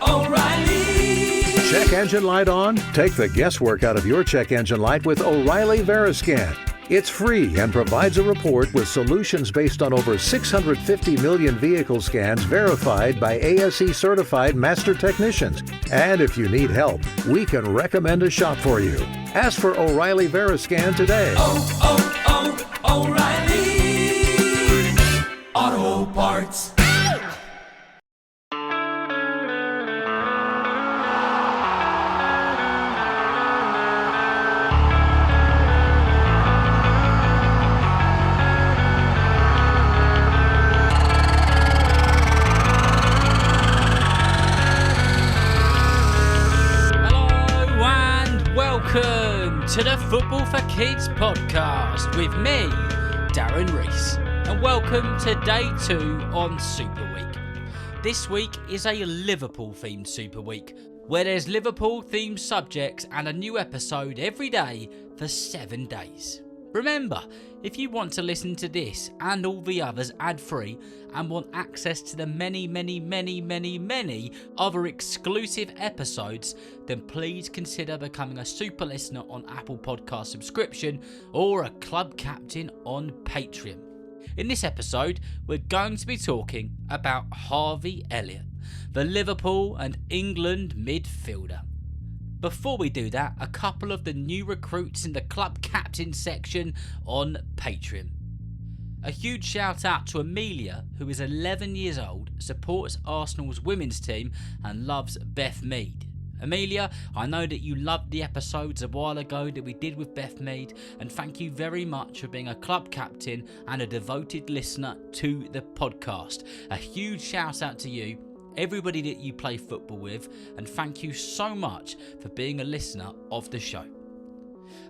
O'Reilly. Check engine light on? Take the guesswork out of your check engine light with O'Reilly Veriscan. It's free and provides a report with solutions based on over 650 million vehicle scans verified by ASE certified master technicians. And if you need help, we can recommend a shop for you. Ask for O'Reilly Veriscan today. O'Reilly Auto Parts. Welcome to the Football for Kids podcast with me, Darren Rees, and welcome to day 2 on Super Week. This week is a Liverpool themed Super Week, where there's Liverpool themed subjects and a new episode every day for 7 days. Remember, if you want to listen to this and all the others ad-free and want access to the many other exclusive episodes, then please consider becoming a super listener on Apple Podcast subscription or a club captain on Patreon. In this episode, we're going to be talking about Harvey Elliott, the Liverpool and England midfielder. Before we do that, a couple of the new recruits in the club captain section on Patreon. A huge shout out to Amelia, who is 11 years old, supports Arsenal's women's team and loves Beth Mead. Amelia, I know that you loved the episodes a while ago that we did with Beth Mead, and thank you very much for being a club captain and a devoted listener to the podcast. A huge shout out to you, everybody that you play football with, and thank you so much for being a listener of the show.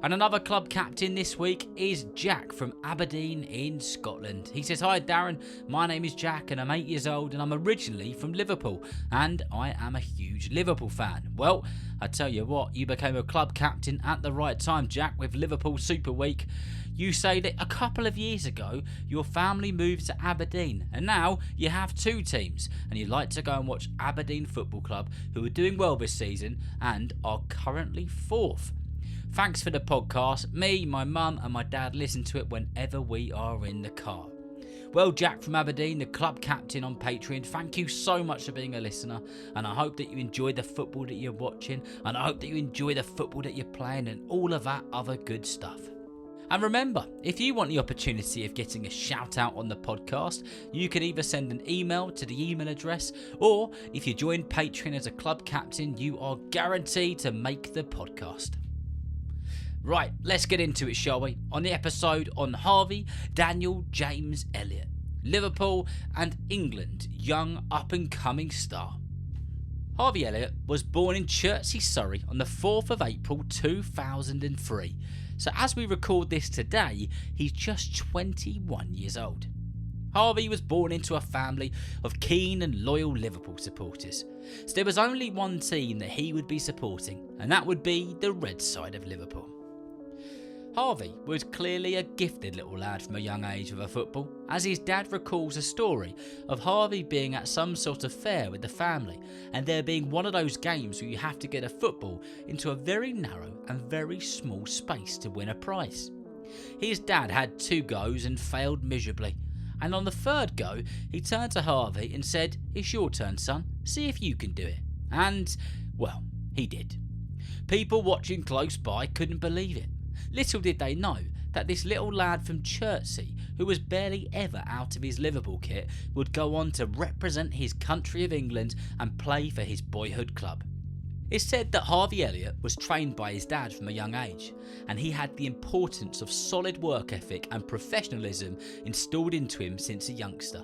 And another club captain this week is Jack from Aberdeen in Scotland. He says, "Hi Darren, my name is Jack and I'm 8 years old and I'm originally from Liverpool and I am a huge Liverpool fan." Well, I tell you what, you became a club captain at the right time, Jack, with Liverpool Super Week. You say that a couple of years ago your family moved to Aberdeen and now you have 2 teams and you like to go and watch Aberdeen Football Club, who are doing well this season and are currently 4th. Thanks for the podcast. Me, my mum and my dad listen to it whenever we are in the car. Well, Jack from Aberdeen, the club captain on Patreon, thank you so much for being a listener, and I hope that you enjoy the football that you're watching, and I hope that you enjoy the football that you're playing and all of that other good stuff. And remember, if you want the opportunity of getting a shout out on the podcast, you can either send an email to the email address, or if you join Patreon as a club captain, you are guaranteed to make the podcast. Right, let's get into it, shall we? On the episode on Harvey Daniel James Elliott, Liverpool and England young up-and-coming star. Harvey Elliott was born in Chertsey, Surrey on the 4th of April 2003. So as we record this today, he's just 21 years old. Harvey was born into a family of keen and loyal Liverpool supporters. So there was only one team that he would be supporting, and that would be the red side of Liverpool. Harvey was clearly a gifted little lad from a young age with a football, as his dad recalls a story of Harvey being at some sort of fair with the family and there being one of those games where you have to get a football into a very narrow and very small space to win a prize. His dad had 2 goes and failed miserably, and on the 3rd go he turned to Harvey and said, "It's your turn, son, see if you can do it." And, well, he did. People watching close by couldn't believe it. Little did they know that this little lad from Chertsey, who was barely ever out of his Liverpool kit, would go on to represent his country of England and play for his boyhood club. It's said that Harvey Elliott was trained by his dad from a young age, and he had the importance of solid work ethic and professionalism installed into him since a youngster.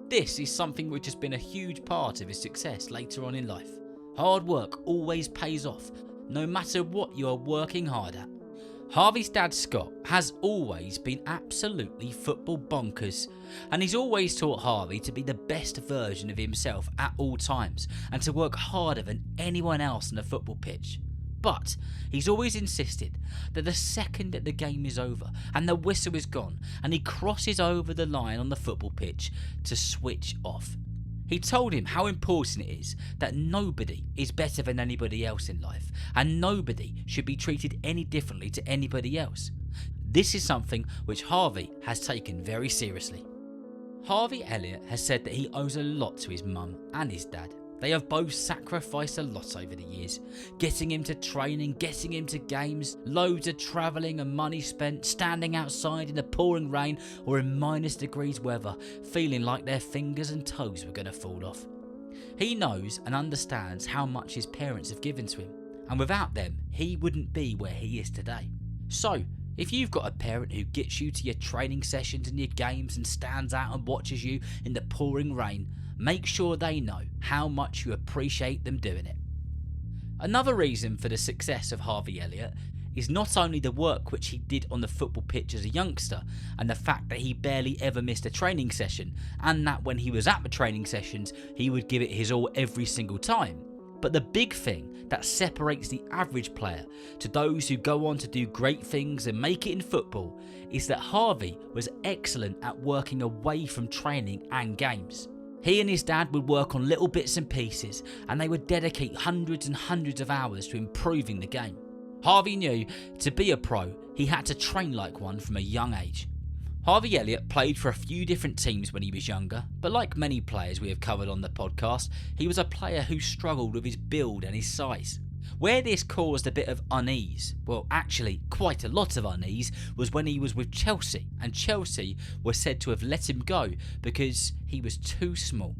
This is something which has been a huge part of his success later on in life. Hard work always pays off, no matter what you are working hard at. Harvey's dad, Scott, has always been absolutely football bonkers, and he's always taught Harvey to be the best version of himself at all times and to work harder than anyone else on the football pitch. But he's always insisted that the second that the game is over and the whistle is gone and he crosses over the line on the football pitch, to switch off. He told him how important it is that nobody is better than anybody else in life, and nobody should be treated any differently to anybody else. This is something which Harvey has taken very seriously. Harvey Elliott has said that he owes a lot to his mum and his dad. They have both sacrificed a lot over the years, getting him to training, getting him to games, loads of travelling and money spent, standing outside in the pouring rain or in -degrees weather, feeling like their fingers and toes were going to fall off. He knows and understands how much his parents have given to him, and without them, he wouldn't be where he is today. So, if you've got a parent who gets you to your training sessions and your games and stands out and watches you in the pouring rain, make sure they know how much you appreciate them doing it. Another reason for the success of Harvey Elliott is not only the work which he did on the football pitch as a youngster and the fact that he barely ever missed a training session, and that when he was at the training sessions he would give it his all every single time, but the big thing that separates the average player to those who go on to do great things and make it in football is that Harvey was excellent at working away from training and games. He and his dad would work on little bits and pieces, and they would dedicate hundreds and hundreds of hours to improving the game. Harvey knew to be a pro, he had to train like one from a young age. Harvey Elliott played for a few different teams when he was younger, but like many players we have covered on the podcast, he was a player who struggled with his build and his size. Where this caused a bit of unease, well actually quite a lot of unease, was when he was with Chelsea, and Chelsea were said to have let him go because he was too small.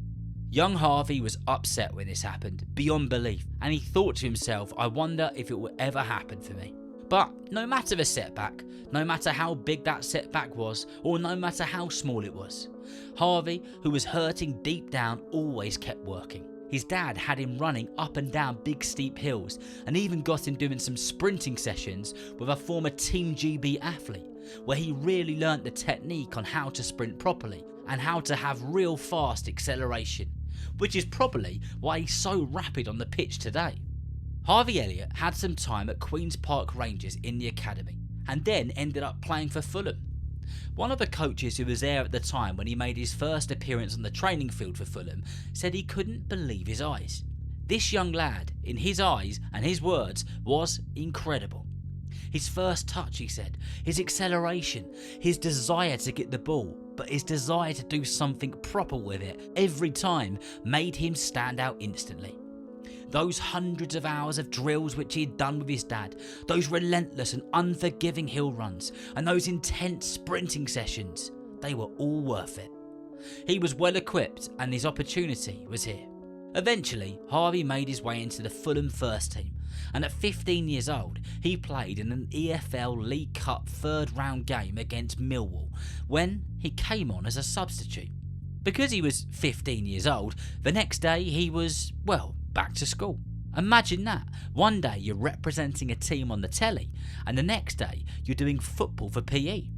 Young Harvey was upset when this happened, beyond belief, and he thought to himself, I wonder if it will ever happen for me. But no matter the setback, no matter how big that setback was, or no matter how small it was, Harvey, who was hurting deep down, always kept working. His dad had him running up and down big steep hills, and even got him doing some sprinting sessions with a former Team GB athlete, where he really learnt the technique on how to sprint properly and how to have real fast acceleration, which is probably why he's so rapid on the pitch today. Harvey Elliott had some time at Queen's Park Rangers in the academy, and then ended up playing for Fulham. One of the coaches who was there at the time when he made his first appearance on the training field for Fulham said he couldn't believe his eyes. This young lad, in his eyes and his words, was incredible. His first touch, he said, his acceleration, his desire to get the ball, but his desire to do something proper with it every time made him stand out instantly. Those hundreds of hours of drills which he had done with his dad, those relentless and unforgiving hill runs, and those intense sprinting sessions, they were all worth it. He was well equipped and his opportunity was here. Eventually, Harvey made his way into the Fulham first team, and at 15 years old, he played in an EFL League Cup third round game against Millwall, when he came on as a substitute. Because he was 15 years old, the next day he was, well, back to school. Imagine that. One day you're representing a team on the telly, and the next day you're doing football for PE.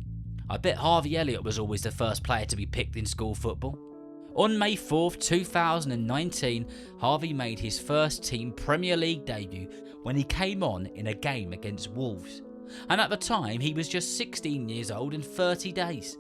I bet Harvey Elliott was always the first player to be picked in school football. On May 4th, 2019, Harvey made his first team Premier League debut when he came on in a game against Wolves. And at the time he was just 16 years old and 30 days.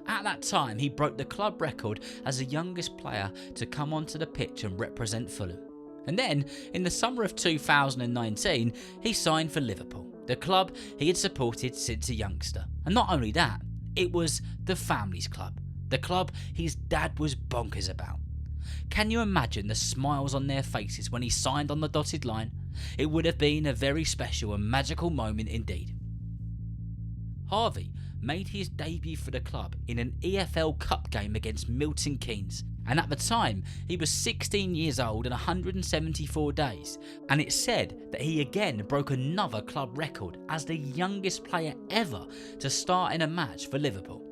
At that time he broke the club record as the youngest player to come onto the pitch and represent Fulham. And then, in the summer of 2019, he signed for Liverpool, the club he had supported since a youngster. And not only that, it was the family's club, the club his dad was bonkers about. Can you imagine the smiles on their faces when he signed on the dotted line? It would have been a very special and magical moment indeed. Harvey made his debut for the club in an EFL Cup game against Milton Keynes, and at the time he was 16 years old and 174 days, and it's said that he again broke another club record as the youngest player ever to start in a match for Liverpool.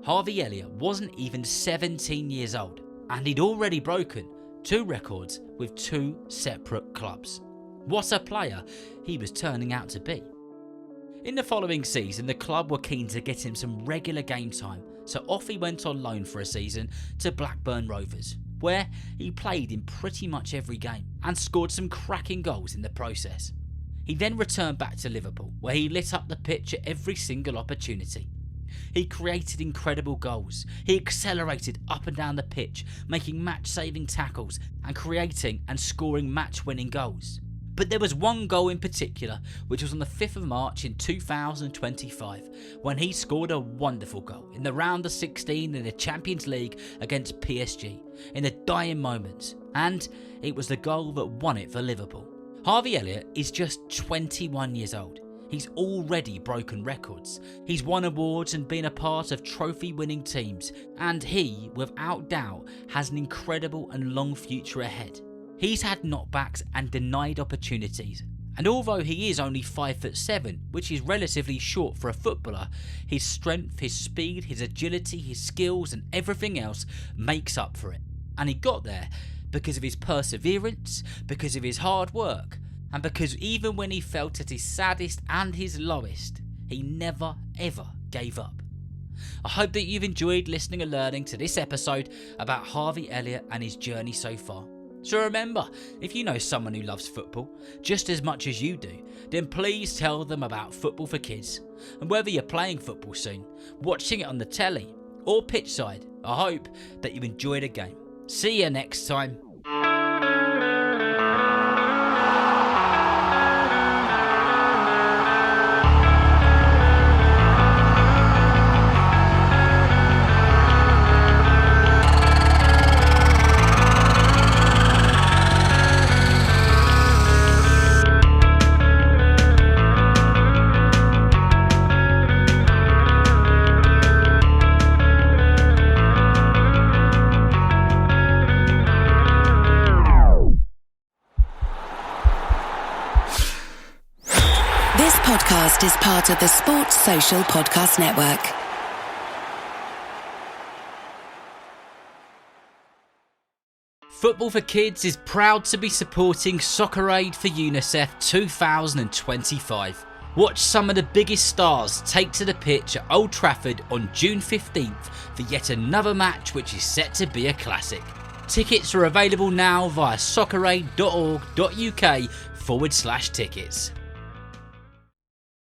Harvey Elliott wasn't even 17 years old, and he'd already broken 2 records with 2 separate clubs. What a player he was turning out to be. In the following season, the club were keen to get him some regular game time, so off he went on loan for a season to Blackburn Rovers, where he played in pretty much every game and scored some cracking goals in the process. He then returned back to Liverpool, where he lit up the pitch at every single opportunity. He created incredible goals. He accelerated up and down the pitch, making match-saving tackles and creating and scoring match-winning goals. But there was one goal in particular, which was on the 5th of March in 2025, when he scored a wonderful goal in the round of 16 in the Champions League against PSG, in the dying moments, and it was the goal that won it for Liverpool. Harvey Elliott is just 21 years old. He's already broken records. He's won awards and been a part of trophy-winning teams, and he, without doubt, has an incredible and long future ahead. He's had knockbacks and denied opportunities, and although he is only 5'7", which is relatively short for a footballer, his strength, his speed, his agility, his skills and everything else makes up for it. And he got there because of his perseverance, because of his hard work, and because even when he felt at his saddest and his lowest, he never ever gave up. I hope that you've enjoyed listening and learning to this episode about Harvey Elliott and his journey so far. So remember, if you know someone who loves football just as much as you do, then please tell them about Football for Kids. And whether you're playing football soon, watching it on the telly, or pitchside, I hope that you enjoy the game. See you next time. This podcast is part of the Sports Social Podcast Network. Football for Kids is proud to be supporting Soccer Aid for UNICEF 2025. Watch some of the biggest stars take to the pitch at Old Trafford on June 15th for yet another match which is set to be a classic. Tickets are available now via socceraid.org.uk/tickets.